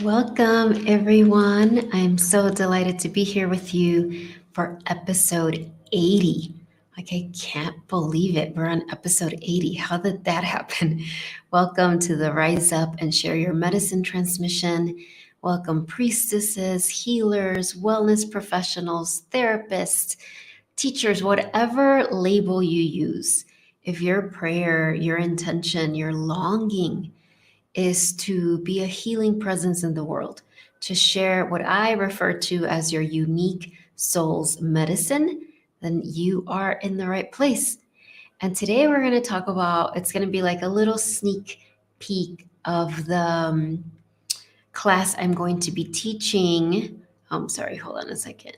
Welcome, everyone. I'm so delighted to be here with you for episode 80. Like, I can't believe it. We're on episode 80. How did that happen? Welcome to the Rise Up and Share Your Medicine transmission. Welcome, priestesses, healers, wellness professionals, therapists, teachers, whatever label you use. If your prayer, your intention, your longing is to be a healing presence in the world, to share what I refer to as your unique soul's medicine, then you are in the right place. And today we're going to talk about, it's going to be like a little sneak peek of the class I'm going to be teaching. Sorry, hold on a second.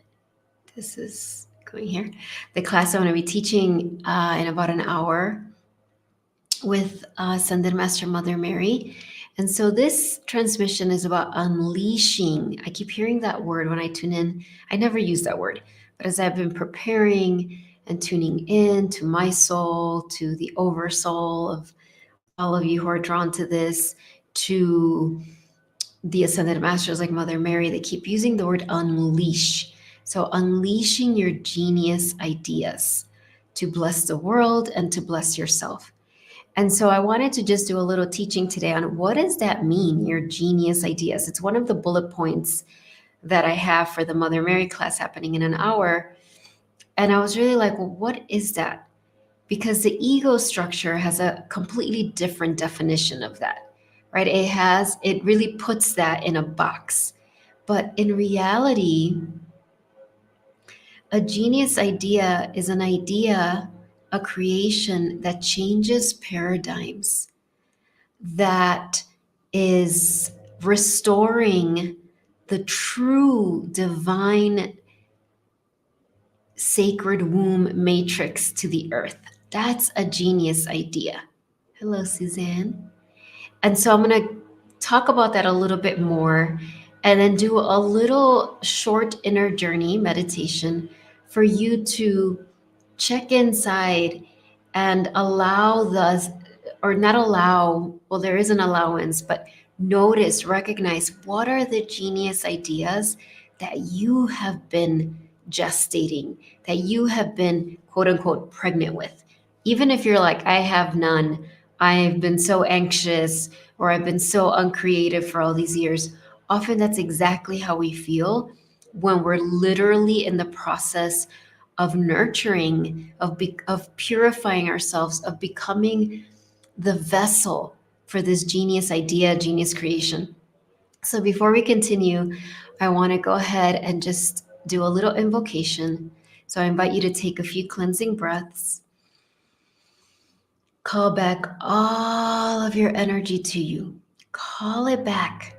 This is going here. The class I'm going to be teaching in about an hour with Ascended Master Mother Mary. And so this transmission is about unleashing. I keep hearing that word when I tune in. I never use that word, but as I've been preparing and tuning in to my soul, to the oversoul of all of you who are drawn to this, to the Ascended Masters like Mother Mary, they keep using the word unleash. So unleashing your genius ideas to bless the world and to bless yourself. And so I wanted to just do a little teaching today on what does that mean, your genius ideas. It's one of the bullet points that I have for the Mother Mary class happening in an hour. And I was really like, well, what is that? Because the ego structure has a completely different definition of that, right? It really puts that in a box. But in reality, a genius idea is an idea, a creation that changes paradigms, that is restoring the true divine sacred womb matrix to the earth. That's a genius idea. Hello, Suzanne. And so I'm going to talk about that a little bit more and then do a little short inner journey meditation for you to check inside and allow or not allow, well, there is an allowance, but notice, recognize what are the genius ideas that you have been gestating, that you have been quote unquote pregnant with. Even if you're like, I have none, I've been so anxious or I've been so uncreative for all these years. Often that's exactly how we feel when we're literally in the process of nurturing, of purifying ourselves, of becoming the vessel for this genius idea, genius creation. So before we continue, I want to go ahead and just do a little invocation. So I invite you to take a few cleansing breaths. Call back all of your energy to you. Call it back.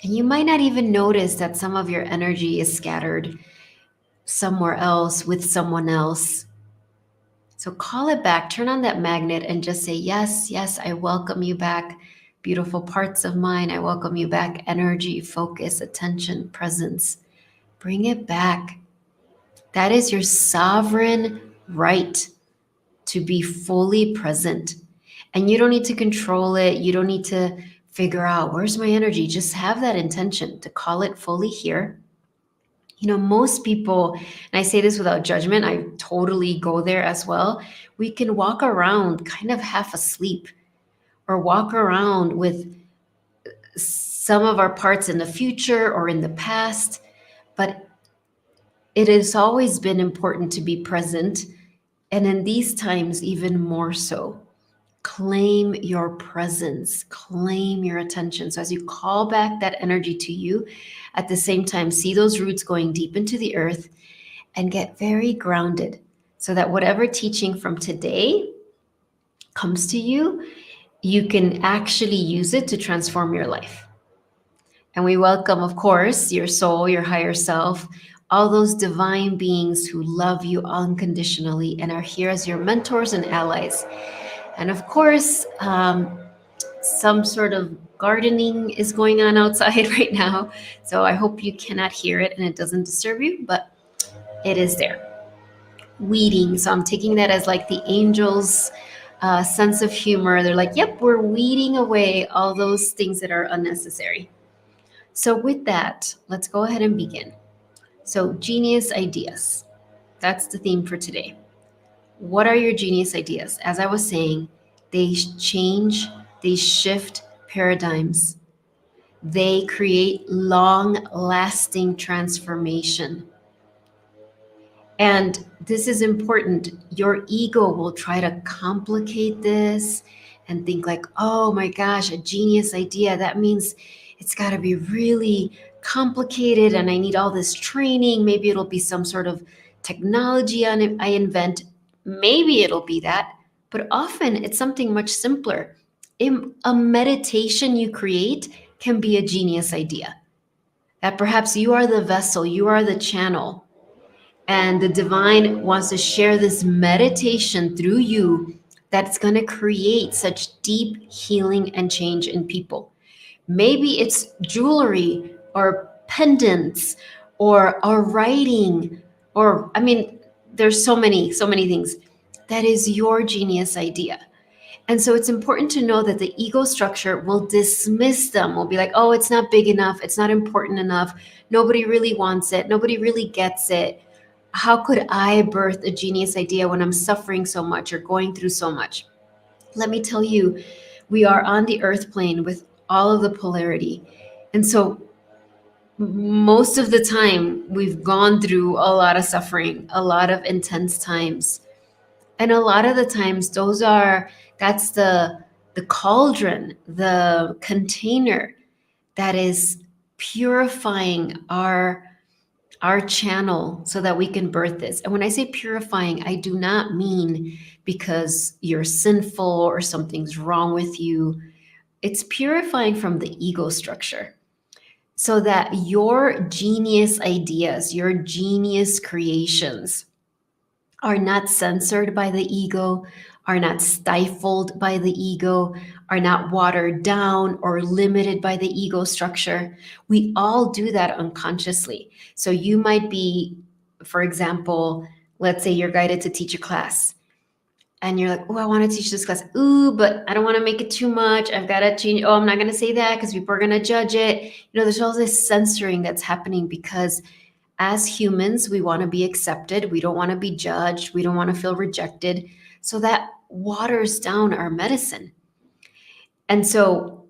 And you might not even notice that some of your energy is scattered somewhere else with someone else. So call it back, turn on that magnet and just say, yes, yes, I welcome you back. Beautiful parts of mine, I welcome you back. Energy, focus, attention, presence. Bring it back. That is your sovereign right to be fully present. And you don't need to control it. You don't need to figure out where's my energy. Just have that intention to call it fully here. You know, most people, and I say this without judgment, I totally go there as well. We can walk around kind of half asleep or walk around with some of our parts in the future or in the past, but it has always been important to be present. And in these times, even more so. Claim your presence, claim your attention. So as you call back that energy to you, at the same time, see those roots going deep into the earth and get very grounded so that whatever teaching from today comes to you, you can actually use it to transform your life. And we welcome, of course, your soul, your higher self, all those divine beings who love you unconditionally and are here as your mentors and allies. And of course, some sort of gardening is going on outside right now. So I hope you cannot hear it and it doesn't disturb you, but it is there. Weeding. So I'm taking that as like the angels sense of humor. They're like, yep, we're weeding away all those things that are unnecessary. So, with that, let's go ahead and begin. So, genius ideas. That's the theme for today. What are your genius ideas? As I was saying, they change, they shift paradigms, they create long lasting transformation. And this is important. Your ego will try to complicate this and think like, oh my gosh, a genius idea. That means it's got to be really complicated and I need all this training. Maybe it'll be some sort of technology I invent. Maybe it'll be that. But often it's something much simpler. A meditation you create can be a genius idea. That perhaps you are the vessel, you are the channel, and the divine wants to share this meditation through you that's going to create such deep healing and change in people. Maybe it's jewelry or pendants or a writing, or I mean, there's so many things. That is your genius idea. And so it's important to know that the ego structure will dismiss them, will be like, oh, it's not big enough, it's not important enough, nobody really wants it, nobody really gets it. How could I birth a genius idea when I'm suffering so much or going through so much? Let me tell you, we are on the earth plane with all of the polarity. And so most of the time, we've gone through a lot of suffering, a lot of intense times. And a lot of the times, that's the cauldron, the container that is purifying our channel so that we can birth this. And when I say purifying, I do not mean because you're sinful or something's wrong with you. It's purifying from the ego structure so that your genius ideas, your genius creations are not censored by the ego, are not stifled by the ego, are not watered down or limited by the ego structure. We all do that unconsciously. So you might be, for example, let's say you're guided to teach a class and you're like, oh, I want to teach this class. Ooh, but I don't want to make it too much. I've got to change. Oh, I'm not going to say that because people are going to judge it. You know, there's all this censoring that's happening because as humans, we want to be accepted. We don't want to be judged. We don't want to feel rejected. So that waters down our medicine. And so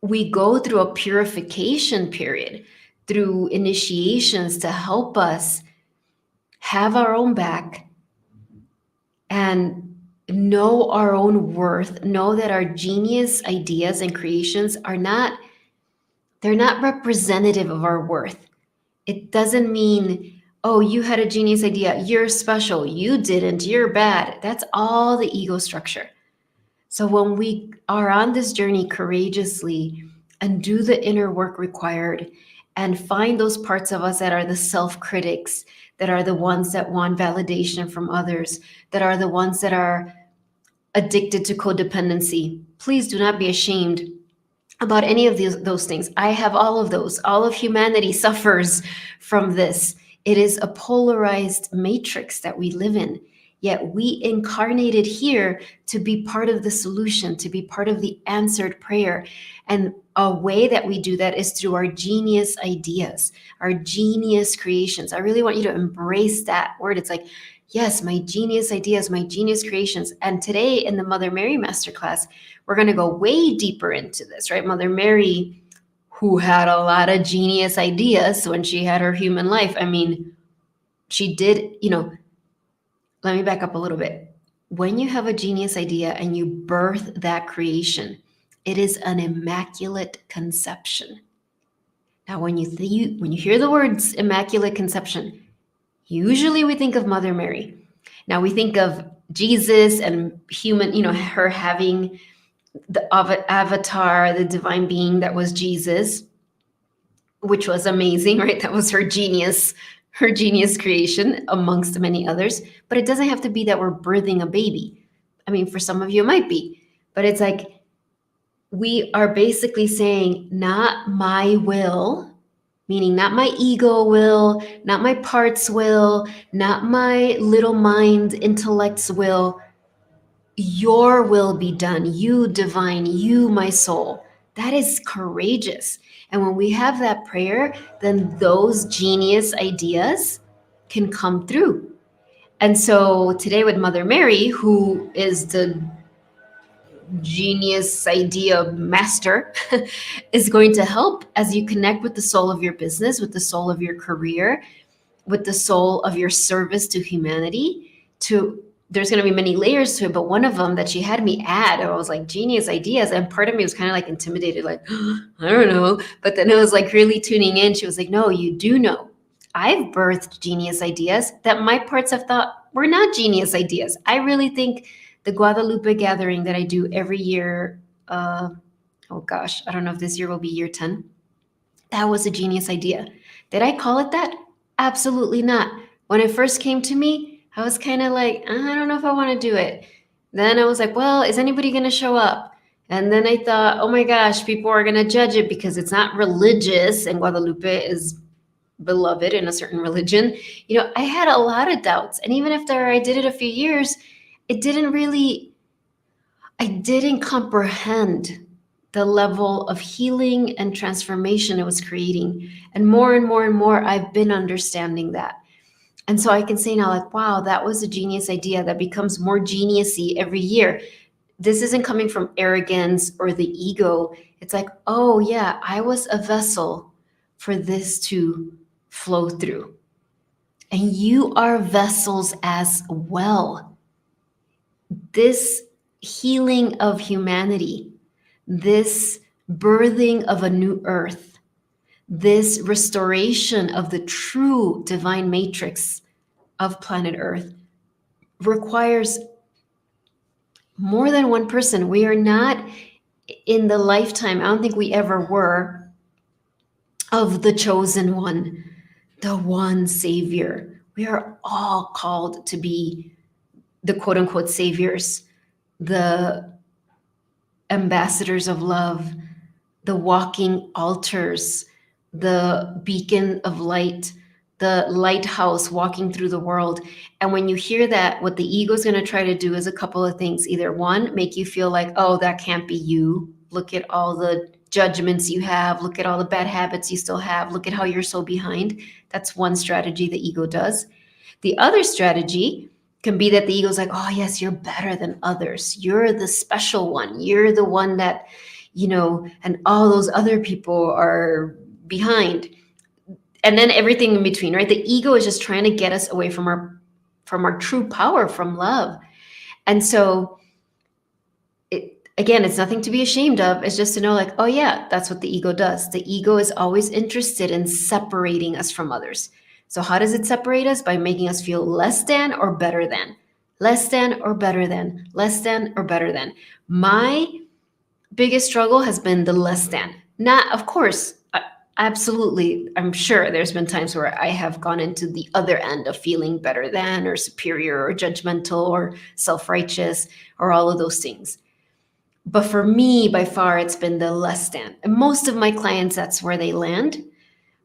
we go through a purification period through initiations to help us have our own back and know our own worth, know that our genius ideas and creations they're not representative of our worth. It doesn't mean, oh, you had a genius idea, you're special, you didn't, you're bad. That's all the ego structure. So when we are on this journey courageously and do the inner work required and find those parts of us that are the self-critics, that are the ones that want validation from others, that are the ones that are addicted to codependency, please do not be ashamed about any of those things. I have all of those. All of humanity suffers from this. It is a polarized matrix that we live in. Yet we incarnated here to be part of the solution, to be part of the answered prayer. And a way that we do that is through our genius ideas, our genius creations. I really want you to embrace that word. It's like, yes, my genius ideas, my genius creations. And today in the Mother Mary Masterclass, we're going to go way deeper into this, right? Mother Mary, who had a lot of genius ideas when she had her human life. I mean, she did, let me back up a little bit. When you have a genius idea and you birth that creation, it is an immaculate conception. Now, when you hear the words immaculate conception, usually we think of Mother Mary. Now we think of Jesus and human, her having the avatar, the divine being that was Jesus, which was amazing, right? That was her genius creation amongst many others. But it doesn't have to be that we're birthing a baby. I mean, for some of you, it might be, but it's like we are basically saying, not my will, meaning not my ego will, not my parts will, not my little mind intellect's will. your will be done, you divine, you my soul. That is courageous. And when we have that prayer, then those genius ideas can come through. And so today with Mother Mary, who is the genius idea master, is going to help as you connect with the soul of your business, with the soul of your career, with the soul of your service to humanity. To There's going to be many layers to it, but one of them that she had me add, I was like, genius ideas, and part of me was kind of like intimidated, like I don't know, but then it was like really tuning in. She was like, no, you do know. I've birthed genius ideas that my parts have thought were not genius ideas. I really think the Guadalupe gathering that I do every year, oh gosh, I don't know if this year will be year 10. That was a genius idea. Did I call it that? Absolutely not. When it first came to me, I was kind of like, I don't know if I want to do it. Then I was like, well, is anybody going to show up? And then I thought, oh my gosh, people are going to judge it because it's not religious, and Guadalupe is beloved in a certain religion. I had a lot of doubts. And even after I did it a few years, it didn't really, I didn't comprehend the level of healing and transformation it was creating. And more and more and more, I've been understanding that. And so I can say now, like, wow, that was a genius idea that becomes more geniusy every year. This isn't coming from arrogance or the ego. It's like, oh, yeah, I was a vessel for this to flow through. And you are vessels as well. This healing of humanity, this birthing of a new earth, this restoration of the true divine matrix of planet Earth requires more than one person. We are not in the lifetime, I don't think we ever were, of the chosen one, the one savior. We are all called to be the quote unquote saviors, the ambassadors of love, the walking altars, the beacon of light, the lighthouse walking through the world. And when you hear that, what the ego is going to try to do is a couple of things. Either one, make you feel like, oh, that can't be you. Look at all the judgments you have. Look at all the bad habits you still have. Look at how you're so behind. That's one strategy the ego does. The other strategy can be that the ego's like, oh, yes, you're better than others. You're the special one. You're the one that, and all those other people are behind. And then everything in between, right? The ego is just trying to get us away from our true power, from love. And so again, it's nothing to be ashamed of. It's just to know, like, oh yeah, that's what the ego does. The ego is always interested in separating us from others. So how does it separate us? By making us feel less than or better than, less than or better than, less than or better than. My biggest struggle has been the less than. Not, of course, absolutely. I'm sure there's been times where I have gone into the other end of feeling better than or superior or judgmental or self-righteous or all of those things. But for me, by far, it's been the less than. And most of my clients, that's where they land.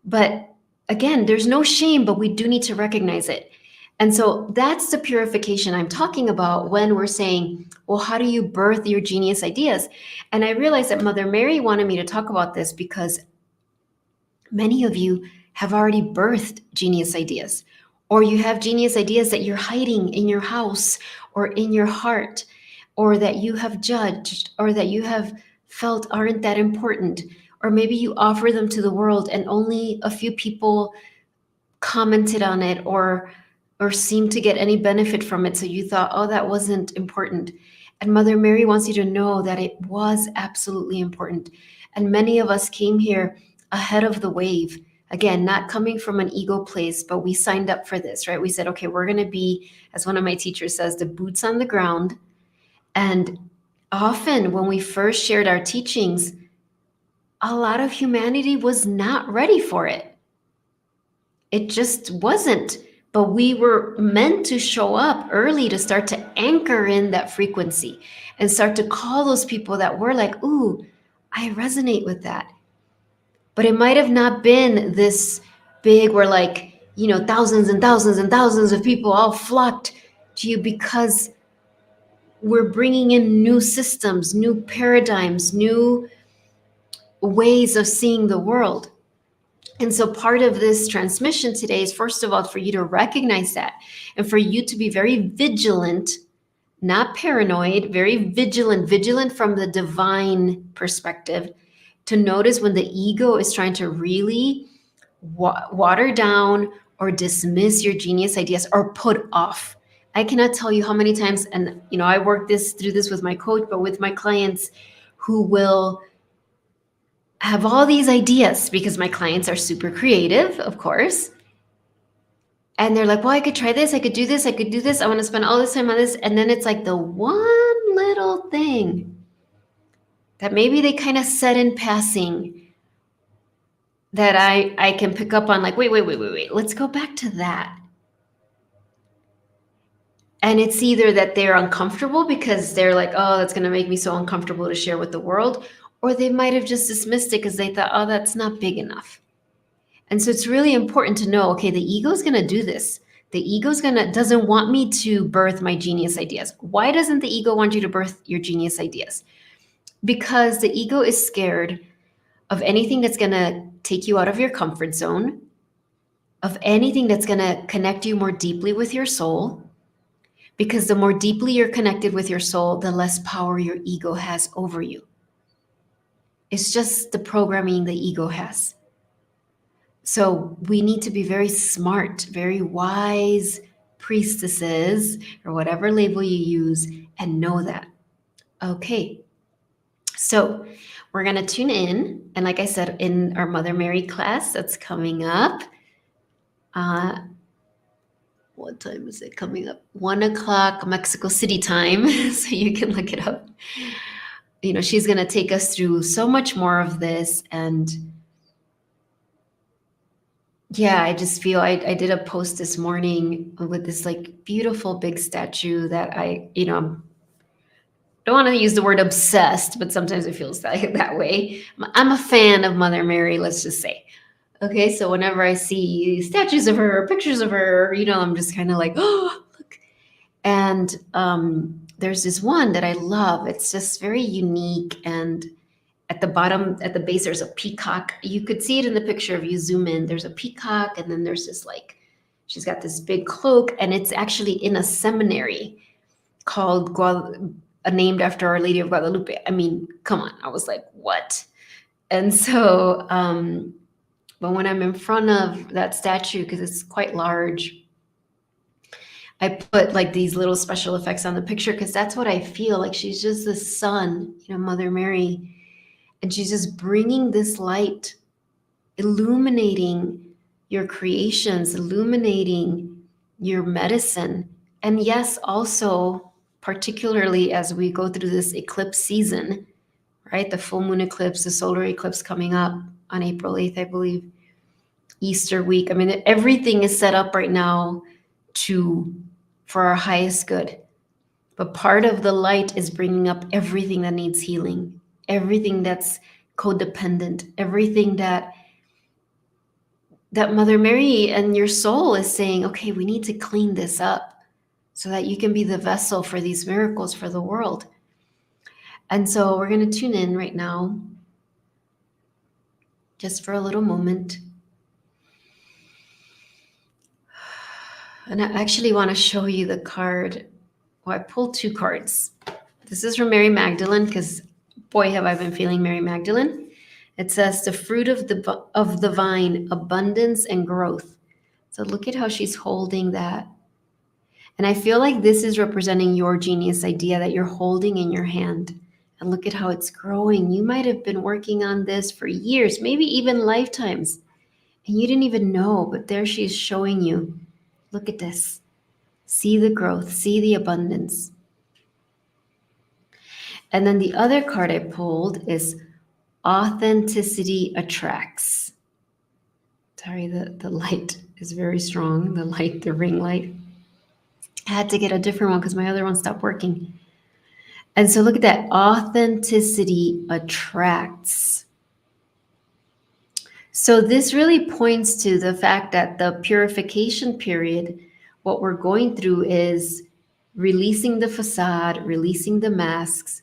But again, there's no shame, but we do need to recognize it. And so that's the purification I'm talking about when we're saying, well, how do you birth your genius ideas? And I realized that Mother Mary wanted me to talk about this because many of you have already birthed genius ideas, or you have genius ideas that you're hiding in your house or in your heart, or that you have judged, or that you have felt aren't that important, or maybe you offer them to the world and only a few people commented on it or seemed to get any benefit from it. So you thought, oh, that wasn't important. And Mother Mary wants you to know that it was absolutely important. And many of us came here ahead of the wave. Again, not coming from an ego place, but we signed up for this, right? We said, okay, we're going to be, as one of my teachers says, the boots on the ground. And often when we first shared our teachings, a lot of humanity was not ready for it. It just wasn't. But we were meant to show up early to start to anchor in that frequency and start to call those people that were like, ooh, I resonate with that. But it might have not been this big where thousands and thousands and thousands of people all flocked to you, because we're bringing in new systems, new paradigms, new ways of seeing the world. And so part of this transmission today is, first of all, for you to recognize that and for you to be very vigilant, not paranoid, very vigilant, vigilant from the divine perspective, to notice when the ego is trying to really water down or dismiss your genius ideas or put off. I cannot tell you how many times, and I work through this with my coach, but with my clients who will have all these ideas, because my clients are super creative, of course. And they're like, well, I could try this, I could do this, I could do this, I want to spend all this time on this. And then it's like the one little thing that maybe they kind of said in passing that I can pick up on, like, wait, let's go back to that. And it's either that they're uncomfortable because they're like, oh, that's going to make me so uncomfortable to share with the world, or they might have just dismissed it because they thought, oh, that's not big enough. And so it's really important to know, okay, the ego's going to do this. The ego's doesn't want me to birth my genius ideas. Why doesn't the ego want you to birth your genius ideas? Because the ego is scared of anything that's going to take you out of your comfort zone, of anything that's going to connect you more deeply with your soul. Because the more deeply you're connected with your soul, the less power your ego has over you. It's just the programming the ego has. So we need to be very smart, very wise priestesses, or whatever label you use, and know that. Okay, so we're going to tune in. And like I said, in our Mother Mary class that's coming up, what time is it coming up? 1:00 Mexico City time, so you can look it up. She's going to take us through so much more of this. And yeah, I just feel I did a post this morning with this like beautiful big statue that I don't want to use the word obsessed, but sometimes it feels that way. I'm a fan of Mother Mary, let's just say. Okay, so whenever I see statues of her, pictures of her, I'm just kind of like, oh, look. And there's this one that I love. It's just very unique. And at the bottom, at the base, there's a peacock. You could see it in the picture if you zoom in. There's a peacock, and then there's this she's got this big cloak, and it's actually in a seminary called named after Our Lady of Guadalupe. I mean, come on. I was like, what? And so, but when I'm in front of that statue, because it's quite large, I put like these little special effects on the picture because that's what I feel like. She's just the sun, Mother Mary. And she's just bringing this light, illuminating your creations, illuminating your medicine. And yes, also, particularly as we go through this eclipse season, right? The full moon eclipse, the solar eclipse coming up on April 8th, I believe, Easter week. I mean, everything is set up right now for our highest good. But part of the light is bringing up everything that needs healing, everything that's codependent, everything that Mother Mary and your soul is saying, okay, we need to clean this up so that you can be the vessel for these miracles for the world. And so we're going to tune in right now, just for a little moment. And I actually want to show you the card. Well, I pulled two cards. This is from Mary Magdalene, because boy, have I been feeling Mary Magdalene. It says the fruit of the vine, abundance and growth. So look at how she's holding that. And I feel like this is representing your genius idea that you're holding in your hand. And look at how it's growing. You might have been working on this for years, maybe even lifetimes, and you didn't even know, but there she's showing you. Look at this. See the growth, see the abundance. And then the other card I pulled is authenticity attracts. Sorry, the light is very strong. The ring light. I had to get a different one because my other one stopped working. And so look at that. Authenticity attracts. So this really points to the fact that the purification period, what we're going through is releasing the facade, releasing the masks,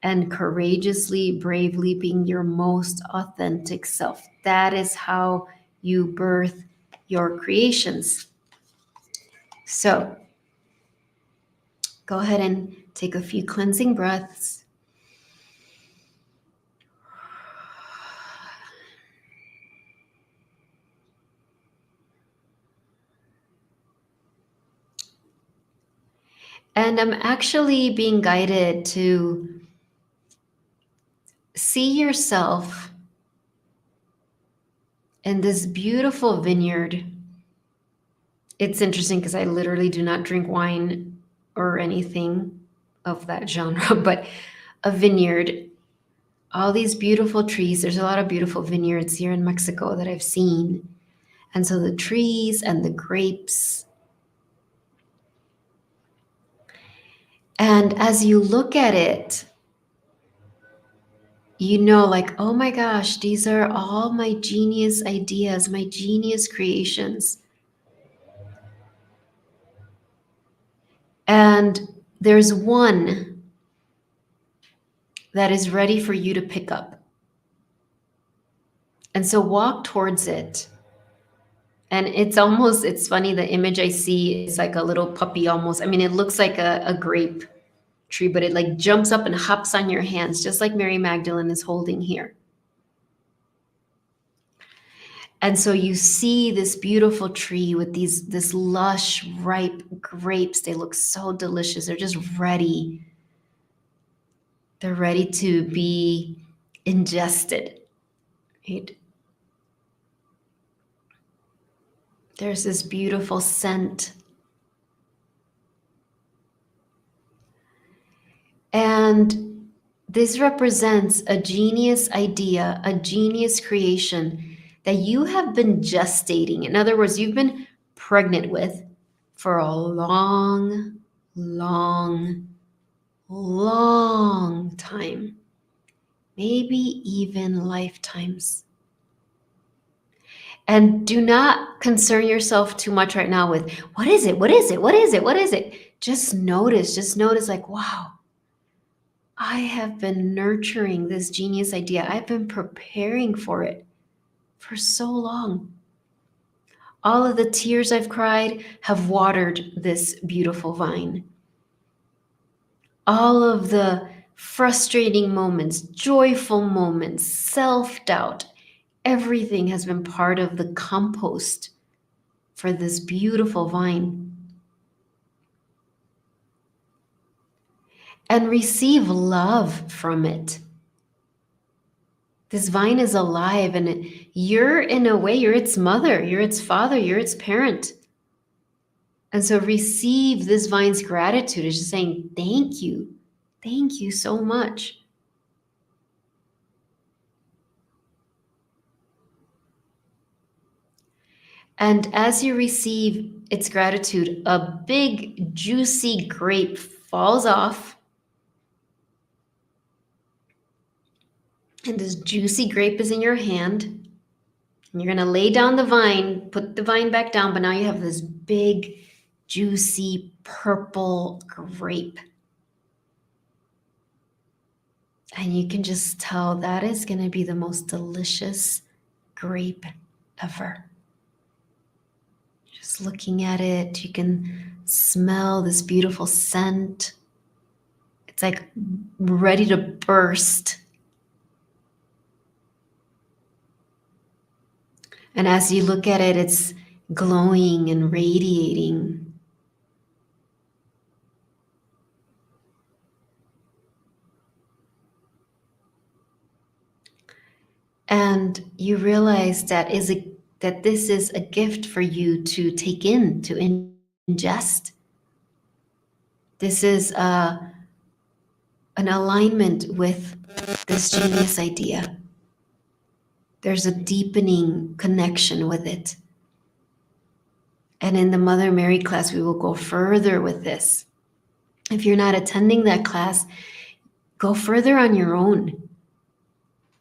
and courageously, bravely being your most authentic self. That is how you birth your creations. So go ahead and take a few cleansing breaths. And I'm actually being guided to see yourself in this beautiful vineyard. It's interesting because I literally do not drink wine or anything of that genre, but a vineyard, all these beautiful trees. There's a lot of beautiful vineyards here in Mexico that I've seen. And so the trees and the grapes. And as you look at it, you know, like, oh my gosh, these are all my genius ideas, my genius creations. And there's one that is ready for you to pick up. And so walk towards it. And it's funny, the image I see is like a little puppy almost. I mean, it looks like a grape tree, but it like jumps up and hops on your hands, just like Mary Magdalene is holding here. And so you see this beautiful tree with this lush, ripe grapes. They look so delicious. They're just ready. They're ready to be ingested, right? There's this beautiful scent. And this represents a genius idea, a genius creation that you have been gestating. In other words, you've been pregnant with for a long, long, long time, maybe even lifetimes. And do not concern yourself too much right now with what is it? What is it? What is it? What is it? Just notice like, wow, I have been nurturing this genius idea. I've been preparing for it for so long. All of the tears I've cried have watered this beautiful vine. All of the frustrating moments, joyful moments, self doubt, everything has been part of the compost for this beautiful vine. And receive love from it. This vine is alive, and you're, in a way, you're its mother, you're its father, you're its parent. And so receive this vine's gratitude. It's just saying, thank you. Thank you so much. And as you receive its gratitude, a big, juicy grape falls off. And this juicy grape is in your hand. And you're going to lay down the vine, put the vine back down, but now you have this big, juicy, purple grape. And you can just tell that is going to be the most delicious grape ever. Just looking at it, you can smell this beautiful scent. It's like ready to burst. And as you look at it, it's glowing and radiating. And you realize that this is a gift for you to take in, to ingest. This is an alignment with this genius idea. There's a deepening connection with it. And in the Mother Mary class, we will go further with this. If you're not attending that class, go further on your own.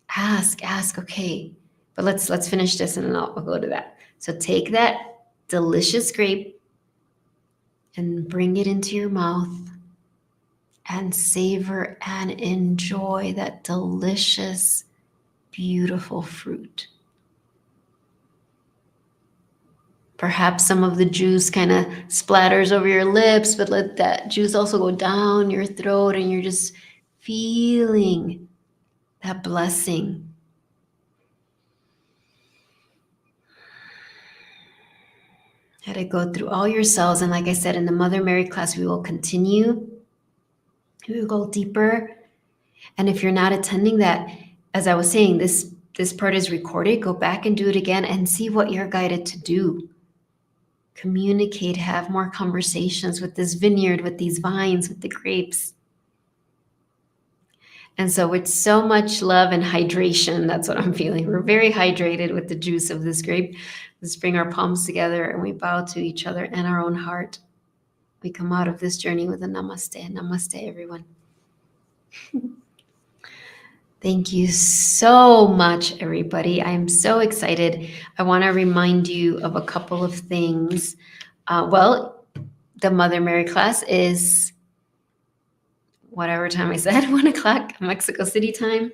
Ask, okay. But let's finish this and then I'll go to that. So take that delicious grape and bring it into your mouth and savor and enjoy that delicious, beautiful fruit. Perhaps some of the juice kind of splatters over your lips, but let that juice also go down your throat and you're just feeling that blessing. Let it go through all your cells. And like I said, in the Mother Mary class, we will continue. We will go deeper. And if you're not attending that, as I was saying, this part is recorded. Go back and do it again and see what you're guided to do. Communicate, have more conversations with this vineyard, with these vines, with the grapes. And so with so much love and hydration, that's what I'm feeling. We're very hydrated with the juice of this grape. Let's bring our palms together and we bow to each other and our own heart. We come out of this journey with a namaste. Namaste, everyone. Thank you so much, everybody. I'm so excited. I want to remind you of a couple of things. The Mother Mary class is whatever time I said, 1 o'clock Mexico City time.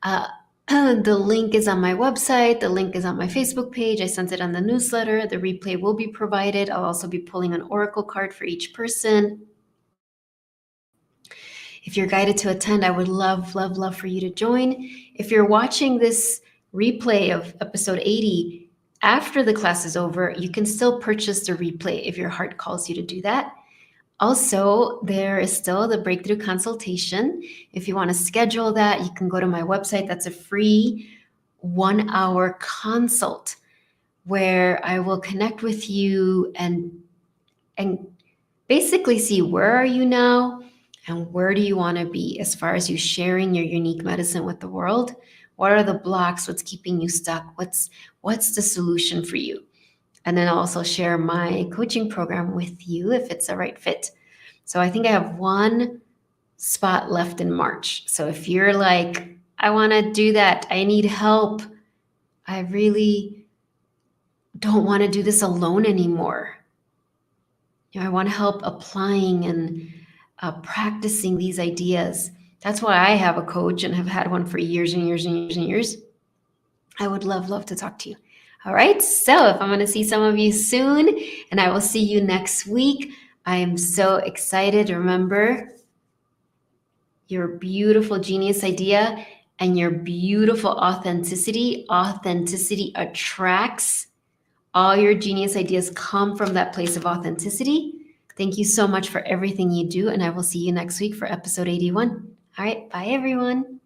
The link is on my website. The link is on my Facebook page. I sent it on the newsletter. The replay will be provided. I'll also be pulling an oracle card for each person. If you're guided to attend, I would love, love, love for you to join. If you're watching this replay of episode 80 after the class is over, you can still purchase the replay if your heart calls you to do that. Also, there is still the breakthrough consultation. If you want to schedule that, you can go to my website. That's a free 1-hour consult where I will connect with you and basically see where are you now and where do you want to be as far as you sharing your unique medicine with the world. What are the blocks? What's keeping you stuck? What's the solution for you? And then I'll also share my coaching program with you if it's a right fit. So I think I have 1 spot left in March. So if you're like, I want to do that, I need help, I really don't want to do this alone anymore. I want help applying and practicing these ideas. That's why I have a coach and have had one for years and years and years and years. I would love, love to talk to you. All right. So if I'm going to see some of you soon, and I will see you next week. I am so excited. Remember, your beautiful genius idea and your beautiful authenticity. Authenticity attracts. All your genius ideas come from that place of authenticity. Thank you so much for everything you do, and I will see you next week for episode 81. All right. Bye, everyone.